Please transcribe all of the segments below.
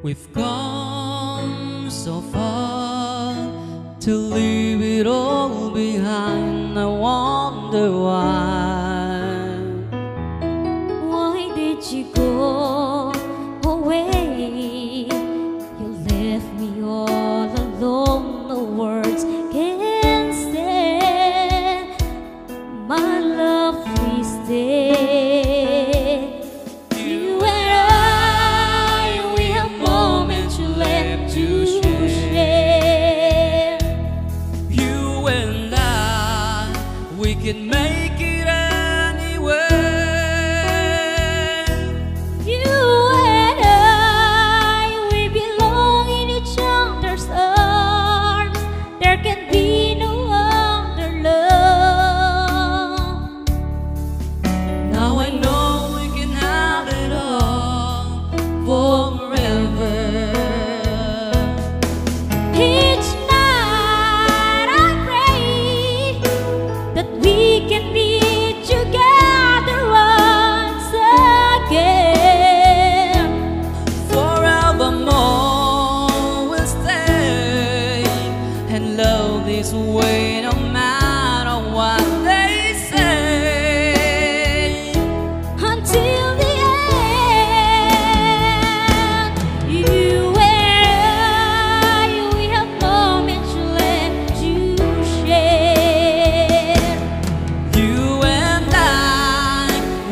We've come so far to leave it all behind. I wonder why. Why did you go away? You left me all alone. No words can say. My love, please stay. We can make it anywhere. You and I, we belong in each other's arms. There can be no other love. Now I know we can have it all forever. Each night I pray that we can be together once again. Forevermore we'll stay and love this way no matter what they say. Until the end, you and I, we have moments left to share. You and I,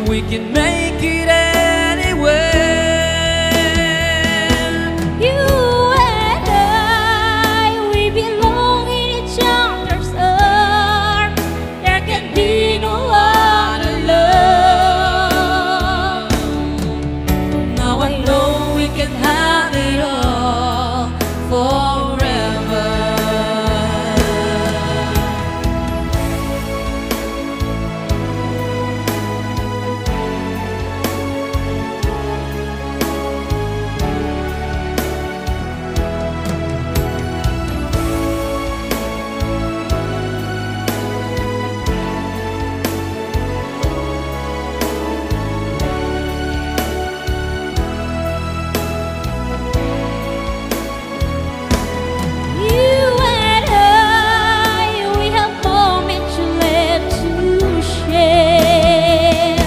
we can make it anywhere. You and I, we belong in each other's arms. There can be no other love. Now I know we can have it all forever. You and I, we have moments left to share.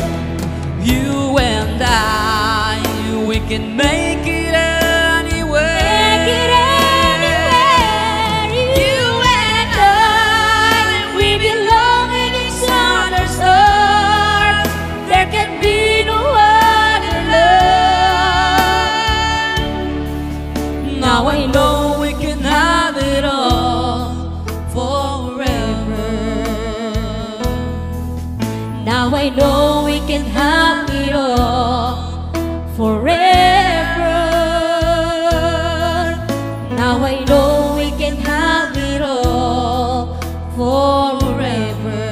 You and I, we can make it anywhere. Make it anywhere. You and I, we belong in each other's arms. There can be no other love. Now I know we can have it all forever. Now I know we can have it all forever. Now I know we can have it all forever.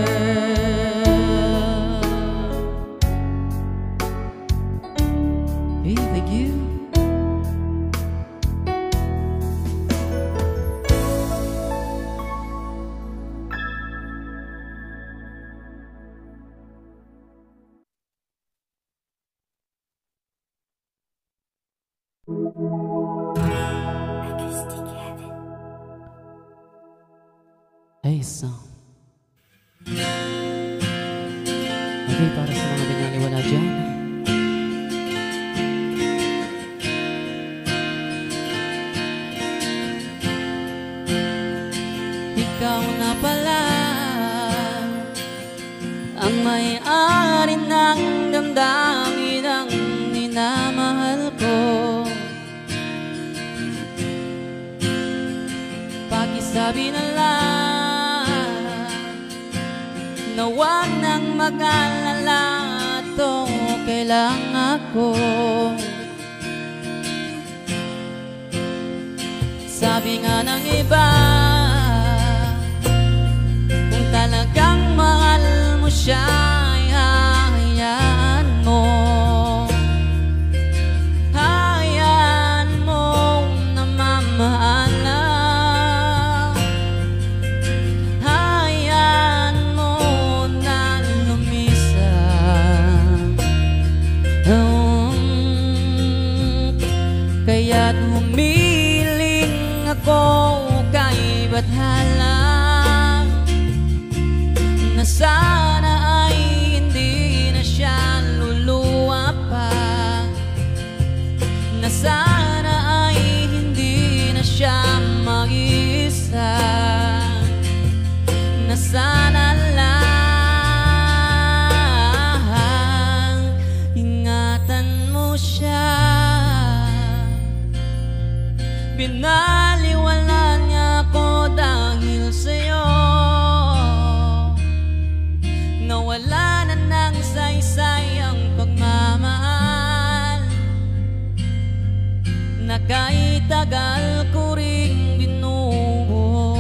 Hey, thank you. Hey, song. Okay, para sa mga binaliwala dyan. Ikaw na pala ang may-ari ng damdamin ang minamahal ko. Pakisabi na lang na huwag nang mag-alala at okay lang ako. Sabi nga ng iba, kung talagang mahal mo siya, ay hayaan mo. Hayaan mo, Pinaliwala niya ako dahil sa'yo. Nawala na ng saysay ang pagmamahal na kahit tagal ko ring binubuo,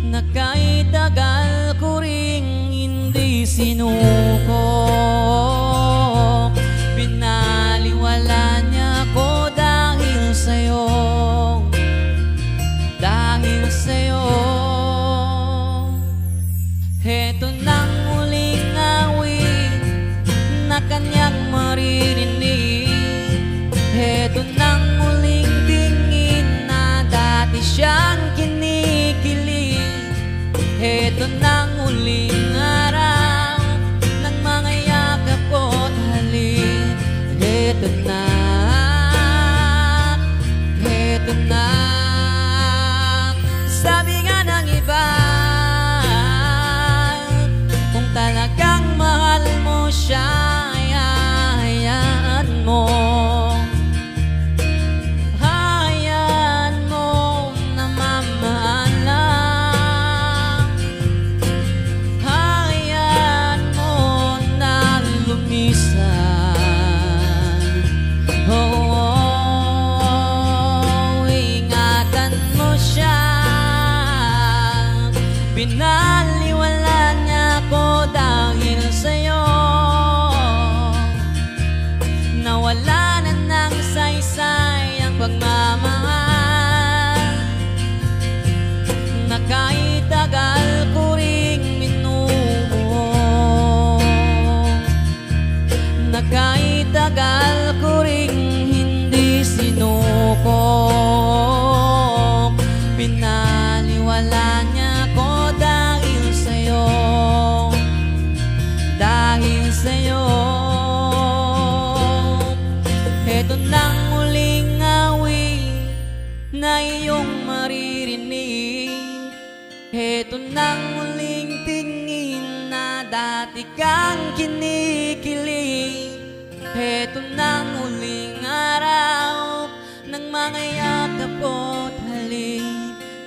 na kahit tagal ko ring hindi sinuko. Pinaliwala niya ako dahil sa'yo, dahil sa'yo. Heto nang muling awit na kanyang maririnig. Heto nang muling tingin na dati siyang kinikilig. Heto nang muling araw ng mga yakap ko't halik. Heto na, heto na. Sabi nga ng iba, kung talagang mahal mo siya, hayaan mo. Hayaan mo na mamahalang. Hayaan mo na lumisan. Oh, ingatan mo siya. Pinaliwala niya ako dahil sa'yo. Nawala na ng saysay ang pagmamahal na kahit tagal ko ring minubuo, na kahit tagal ko ring hindi sinuko. Pinaliwala niya ako dahil sa'yo, dahil sa'yo. Heto nang muling awit na iyong maririnig. Heto nang muling tingin na dati kang kinikilig. Heto nang muling araw ng mga yakap ko't halik.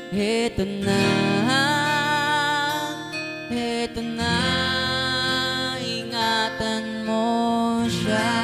Heto na, heto na, ingatan mo siya.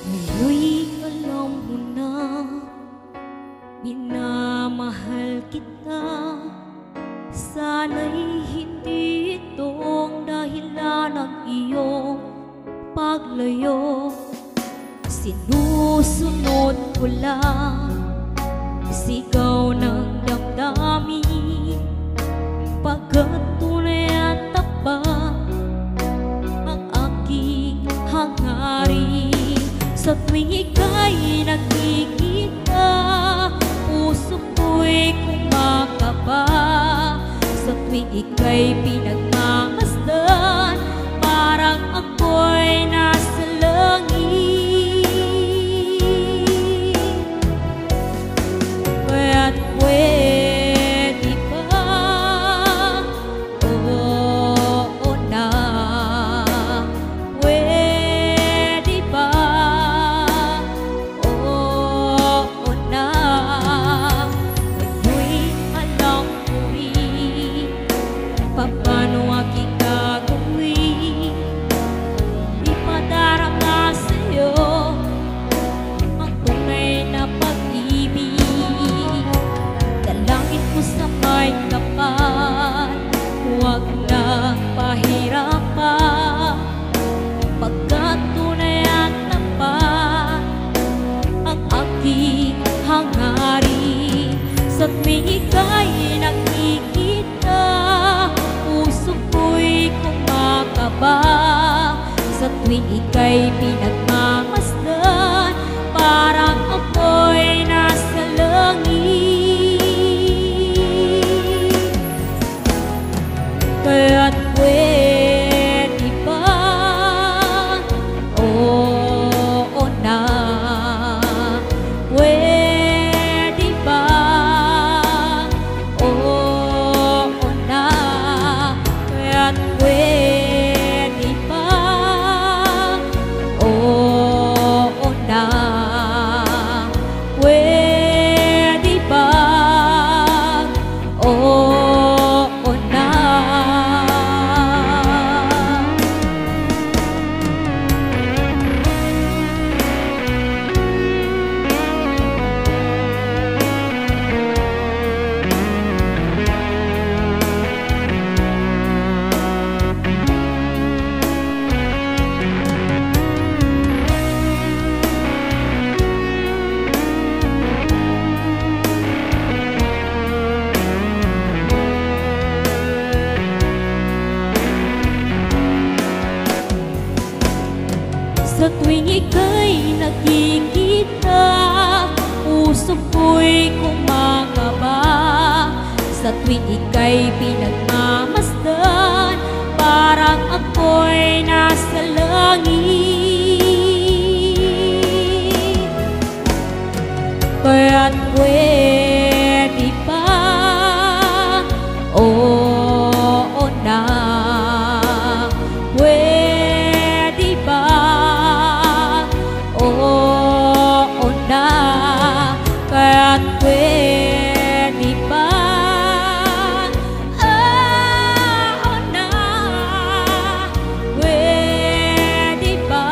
Ngayon'y alam mo na minamahal kita. Sana'y hindi itong dahilan ng iyong paglayo. Sinusunod ko lang sigaw ng damdamin, pagkat tunay at tapat ang aking hangarin. Sa tuwing ika'y nakikita, puso ko'y kumakaba. Sa tuwing ika'y pinagmamasdan, parang ako'y nasa langit. Kaya't pwede ba, oo na, pwede ba, oo na. Ngayon'y alam ko rin paano aking gagawin. Ipadarama sa'yo ang tunay na pag-ibig. Dalangin ko sa may kapal, huwag na pahirapan, pagkat tunay at tapat ang aking hangarin. Sa tuwing ika'y nakikita, puso ko'y kumakaba. tuwing ika'y pinagmamasdan, parang ako'y nasa langit. Kaya't pwede ba? Oo na. Pwede ba? Oo na. Kaya't pwede ba? Oo na. Pwede ba? Oo na. Sa tuwing ika'y nakikita, puso ko'y kumakaba. Sa tuwing ika'y pinagmamasdan, parang ako'y nasa langit. Kaya't pwede ba? Oo na. Pwede ba? Oo na. Kaya't pwede ba? Oo na. Pwede ba?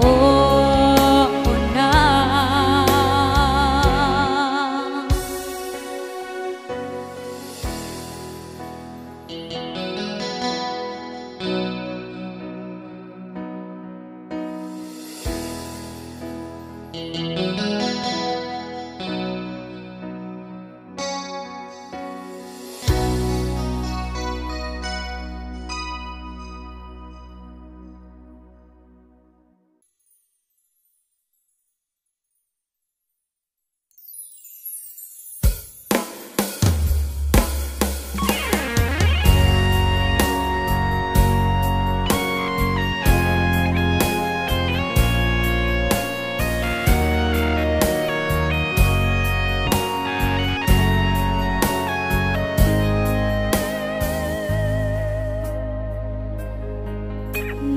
Oo na.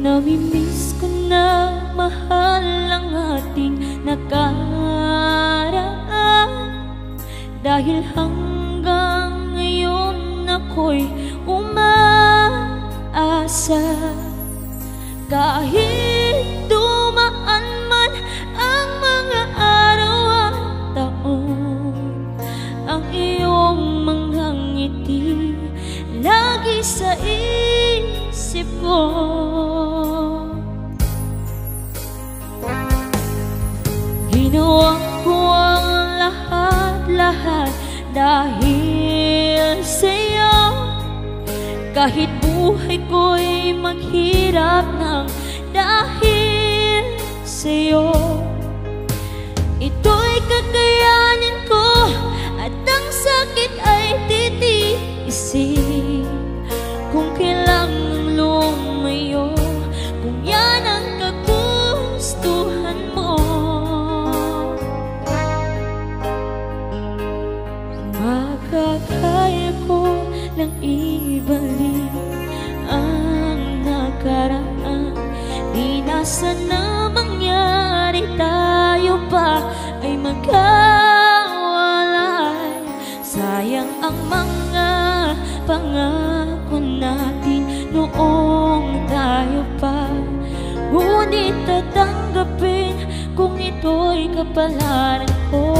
Namimiss ko na mahal ang ating nakaraan, dahil hanggang ngayon ako'y umaasa. Kahit dumaan man ang mga araw at taon, ang iyong mga ngiti lagi sa isip ko. Ginawa ko ang lahat-lahat dahil sa'yo. Kahit buhay ko'y maghirap ng dahil sa'yo. Ito'y kakayanin ko at ang sakit ay titiisin. Kung kailangang lumayo, kung yan ang kagustuhan mo, makakaya ko lang ibalik ang nakaraan. Di na sana mangyari, tayo pa ay magkawalay. Sayang ang mga pangako natin noong tayo pa. Ngunit tatanggapin kung ito'y kapalaran ko.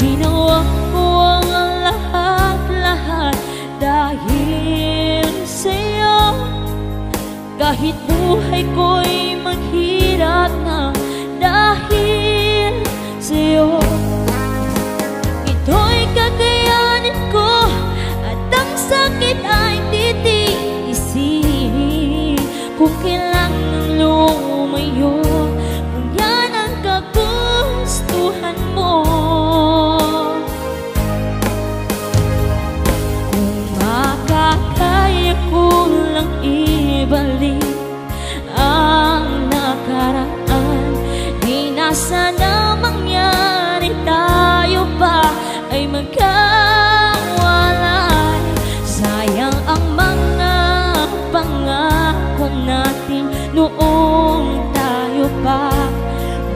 Ginawa ko ang lahat-lahat dahil sa'yo. Kahit buhay ko'y maghirap na dahil sa'yo. Ito'y kakayanin magkawalay. Sayang ang mga pangako natin noong tayo pa.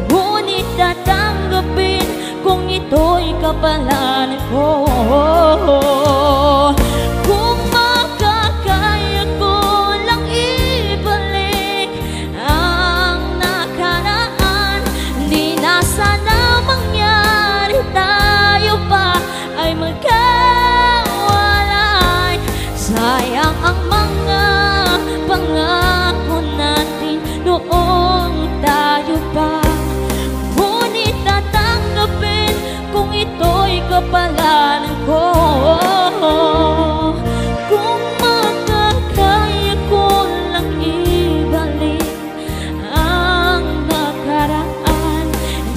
Ngunit tatanggapin kung ito'y kapalaran ko. Kung makakaya ko lang ibalik ang nakaraan, di na sana mangyari tayo pa ay magkawalay. Sayang ang mga pangako natin noong tayo pa. Ngunit tatanggapin kung ito'y kapalaran ko. Kung makakaya ko lang ibalik ang nakaraan,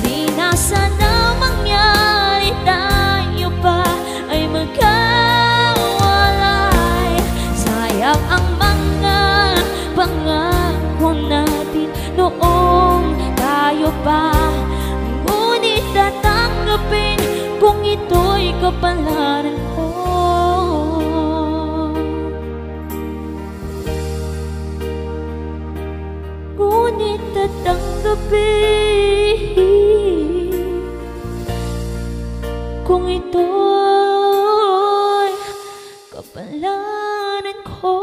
di na sana mangyari tayo pa ay magkawalay. Sayang ang mga pangako natin noong tayo pa. Ngunit tatanggapin kung ito'y kapalaran ko. Ngunit tatanggapin kung ito'y kapalaran ko.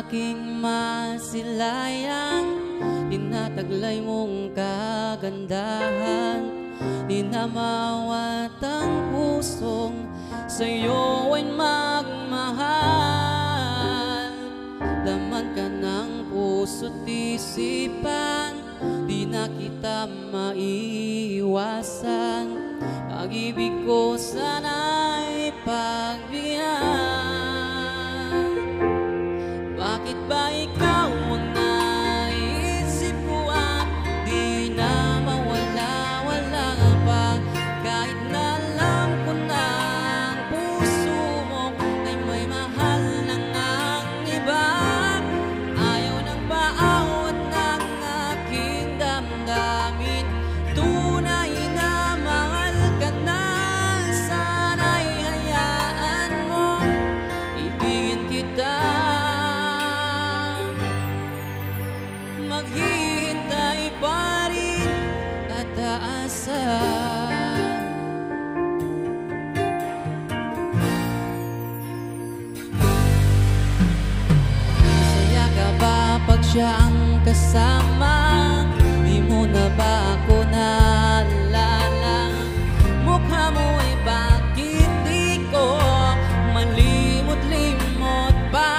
Aking masilayang, tinataglay mong kagandahan, di na mawat ang pusong sa'yo ay magmahal. Laman ka ng puso't isipan, di na kita maiwasan. Pag-ibig ko sana'y pagbigyan. Bakit ba ikaw ang naisip ko at di na mawala-wala pa? Kahit na alam ko na ang puso mo ay may mahal ng ang iba. Ayaw ng baawat ng aking damdamin, tunay na mahal ka na. Sana'y hayaan mo, ibigin kita. Maghihintay pa rin at aasan. Masaya ka ba pag siya ang kasama? Di mo na ba ako naalala? Mukha mo ay bakit di ko malimot-limot pa?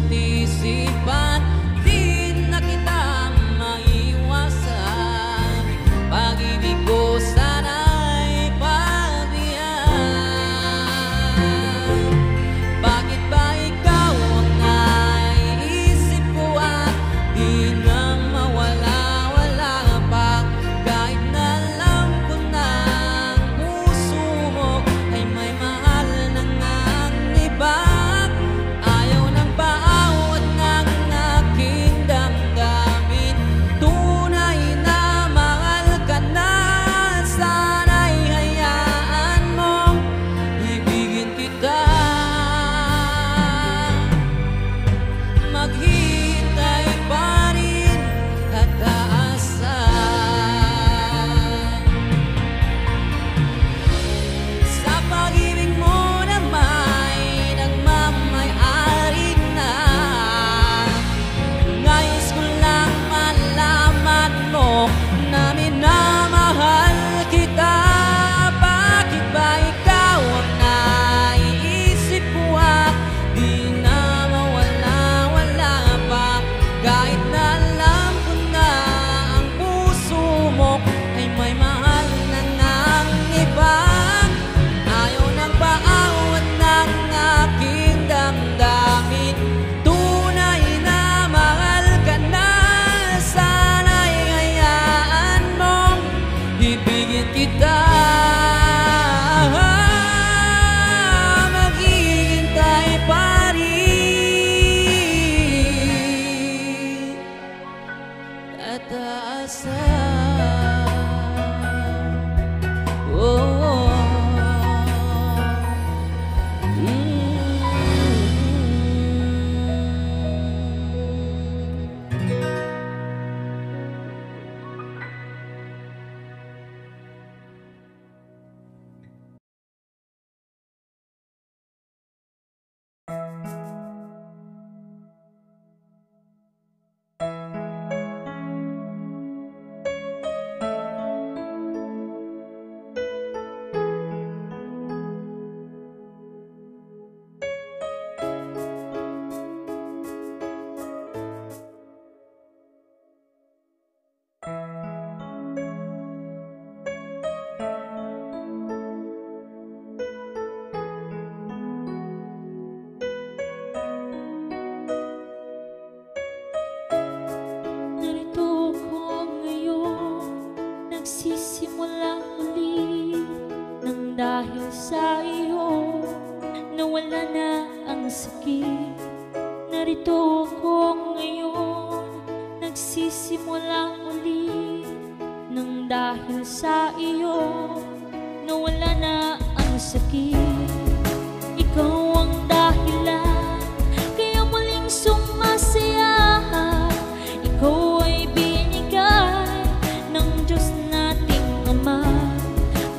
Isipan, di na kita maiwasan. Pag-ibig ko sana'y pagbigyan. Bakit ba ikaw ang dahil sa iyo nawala na ang sakit. Narito ako ngayon, nagsisimula uli. Nang dahil sa iyo nawala na ang sakit. Ikaw ang dahilan kaya muling sumasaya. Ikaw ay binigay ng Diyos nating Ama.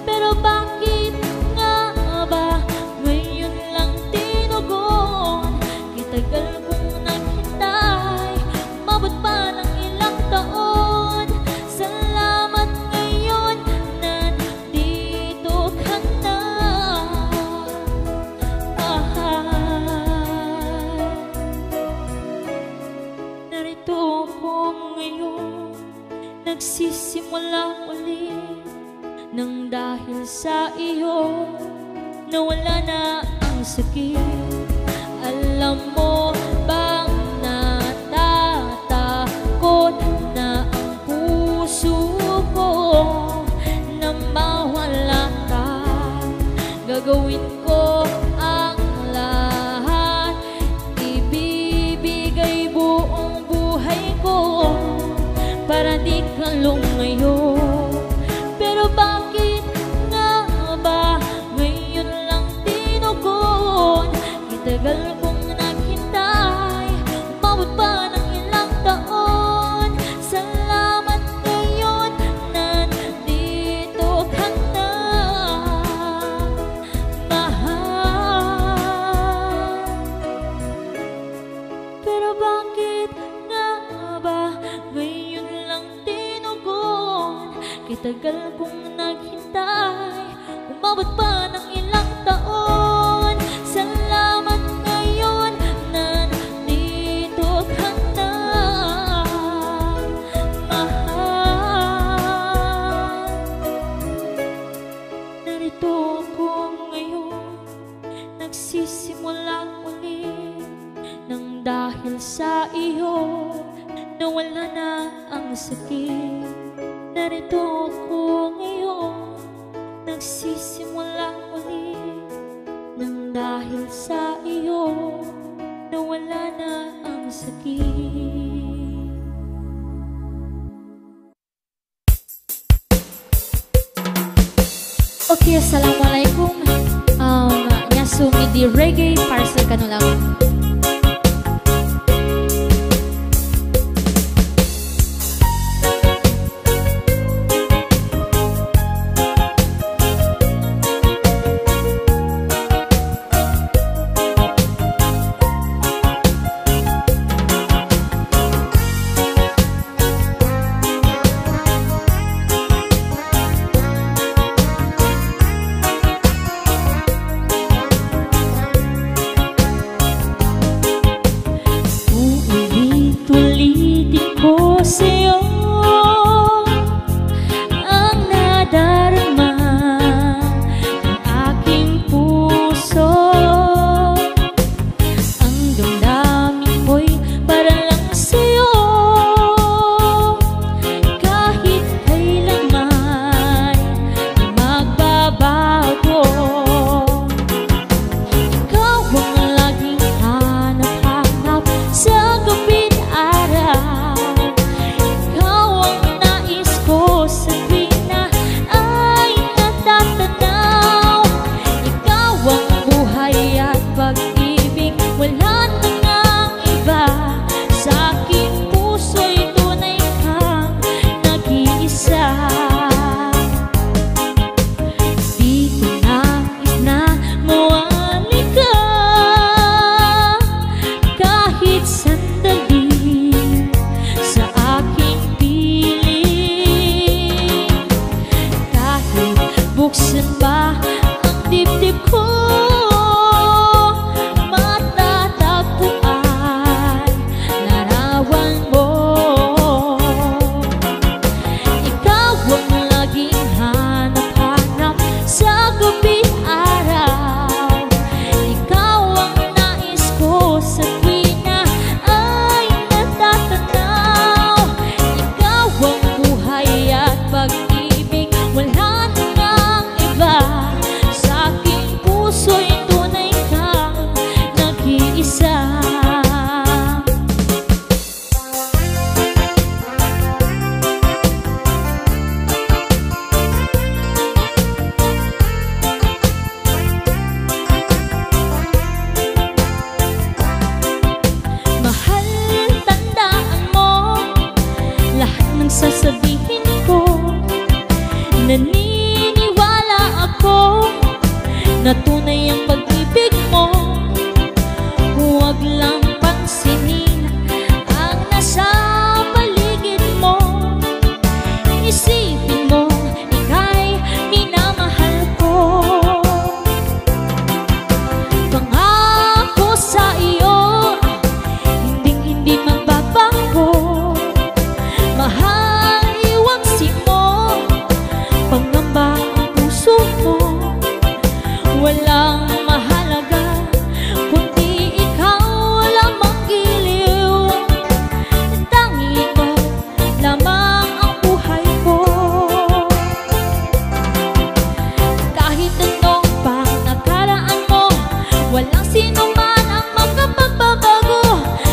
Pero bakit nga ba ngayon lang tinugon? Kitagal kong naghintay, umabot pa ng ilang taon. Salamat ngayon, nandito ka na. Narito ako ngayon, nagsisimula ulit. Nang dahil sa iyo nawala na ang sakit. Alam mo bang natatakot na ang puso ko na mawala ka? Gagawin ko ang lahat, ibibigay buong buhay ko para di ka lumayo. Pero bakit nga ba ngayon lang tinugon? Kitagal kong naghintay, umabot pa ng ilang taon. Salamat ngayon, nandito ka na, mahal. Pero bakit nga ba ngayon lang tinugon? Kitagal kong naghintay, umabot pa ng ilang taon. Salamat ngayon, nandito ka na, mahal. Narito ako ngayon, nagsisimula ulit. Nang dahil sa iyo nawala na ang sakit. Narito ako ngayon, nagsisimula ulit. Nang dahil sa iyo nawala na ang sakit. Okay, assalamualaikum. Nyasumi di reggae parcel kanulang. na tunay ang pag-ibig mo. Huwag lang pansinin ang nasa paligid mo. Isipin mo, ika'y minamahal ko. Pangako sa iyo, hinding-hindi magbabago. Mahal, iwagsin mo, pangamba ang puso mo. Walang mahalaga kundi ikaw lamang giliw. Tangi ikaw lamang ang buhay ko. Kahit anong pang nakaraan mo, walang sino man ang makapagbabago.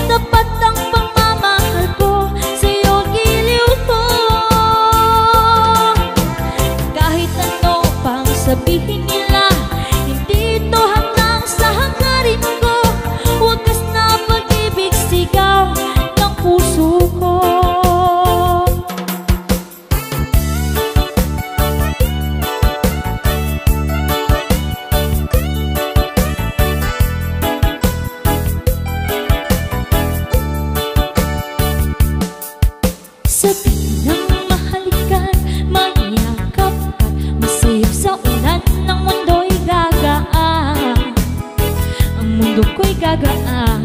Tapat ang pagmamahal ko sa'yo, giliw ko. Kahit ano pang sabihin nila, hindi ito hanggang sa hangarin ko. Wagas na pag-ibig, sigaw ng puso ko. Sabi ng mahalikan, mayakap ka, masayap sa ulan ng mundo'y gagaan. Ang mundo ko'y gagaan.